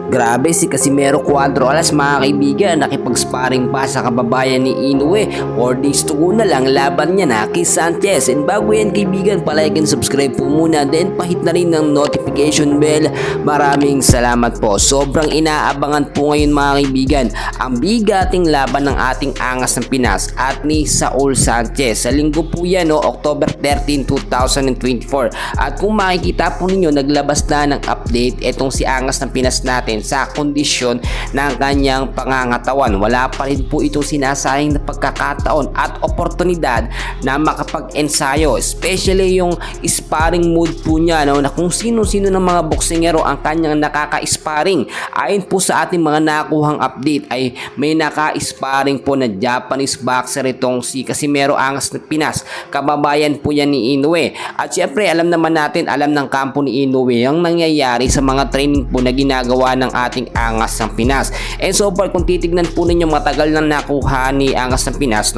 Grabe si Casimero Cuadro Alas mga kaibigan, nakipag-sparring pa sa kababayan ni Inoue. 4 days to go na lang laban niya na kay Sanchez. And bago yan kaibigan, palike and subscribe po muna, then pahit na rin ng notification bell. Maraming salamat po. Sobrang inaabangan po ngayon mga kaibigan ang bigating laban ng ating angas ng Pinas at ni Saul Sanchez. Sa linggo po yan, October 13, 2024. At kung makikita po ninyo, naglabas na ng update itong si angas ng Pinas natin sa kondisyon ng kanyang pangangatawan. Wala pa rin po itong sinasayang na pagkakataon at oportunidad na makapag-ensayo, especially yung sparring mood po niya, na kung sino-sino ng mga boksingero ang kanyang nakaka-sparring. Ayon po sa ating mga nakuhang update ay may naka-sparring po na Japanese boxer itong si Casimero Angas ng Pinas. Kababayan po yan ni Inoue. At syempre alam naman natin, alam ng kampo ni Inoue ang nangyayari sa mga training po na ginagawa ng ating angas ng Pinas. And so far, kung titignan po ninyo, matagal na nakuha ni angas ng Pinas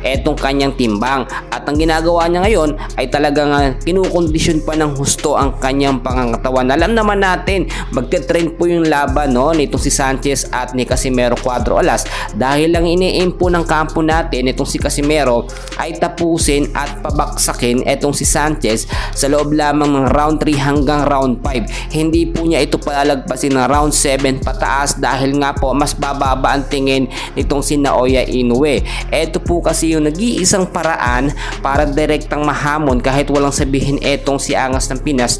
etong kanyang timbang, at ang ginagawa niya ngayon ay talagang kinukondisyon pa ng husto ang kanyang pangangatawan. Alam naman natin magte-trend po yung laban nitong si Sanchez at ni Casimero Cuadro Alas, dahil lang ini-aim po ng kampo natin itong si Casimero ay tapusin at pabaksakin etong si Sanchez sa loob lamang ng round 3 hanggang round 5. Hindi po niya ito palalagpasin ng round 7 pataas, dahil nga po mas bababa ang tingin nitong si Naoya Inoue. Ito po kasi yung nag-iisang paraan para direktang mahamon kahit walang sabihin etong si angas ng Pinas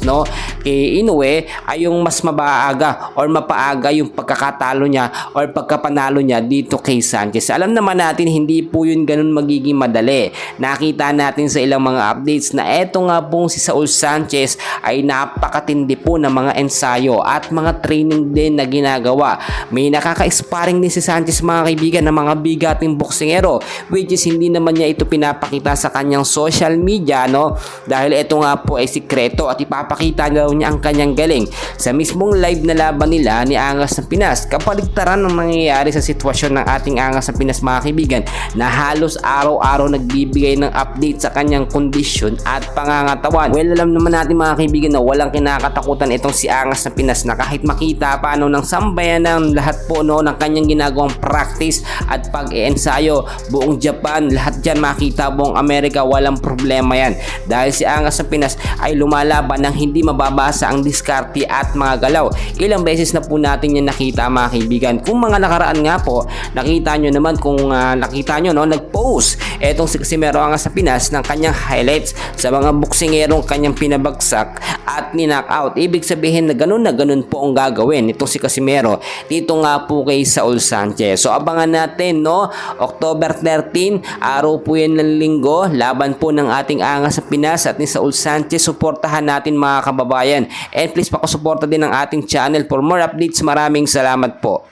kay Inoue ay yung mas mabaaga or mapaaga yung pagkakatalo niya or pagkapanalo niya dito kay Sanchez. Alam naman natin hindi po yun ganun magiging madali. Nakita natin sa ilang mga updates na eto nga pong si Saul Sanchez ay napakatindi po ng mga ensayo at mga training din na ginagawa. May nakaka-sparring din si Sanchez mga kaibigan ng mga bigating boksingero, which is hindi naman niya ito pinapakita sa kanyang social media dahil ito nga po ay sikreto, at ipapakita daw niya ang kanyang galing sa mismong live na laban nila ni Angas ng Pinas. Kapaligtaran ng nangyayari sa sitwasyon ng ating Angas ng Pinas mga kaibigan, na halos araw-araw nagbibigay ng update sa kanyang kondisyon at pangangatawan. Well, alam naman natin mga kaibigan na walang kinakatakutan itong si Angas ng Pinas, na kahit makita pa ng sambayan ng lahat po ng kanyang ginagawang practice at pag-iensayo, buong Japan, lahat dyan makita, buong Amerika, walang problema yan, dahil si Angas ng Pinas ay lumalaban ng hindi mababasa ang diskarte at mga galaw. Ilang beses na po natin yan nakita mga kaibigan. Kung mga nakaraan nga po, nakita nyo naman, kung nakita nyo nag-post etong si Casimero Angas ng Pinas ng kanyang highlights sa mga boksingerong kanyang pinabagsak at ni-knockout. Ibig sabihin na ganun po ang gagawin itong si Casimero dito nga po kay Saul Sanchez. So abangan natin October 13, araw po yan ng linggo, laban po ng ating angas sa Pinas at ni Saul Sanchez. Suportahan natin mga kababayan, and please pakisuporta din ang ating channel for more updates. Maraming salamat po.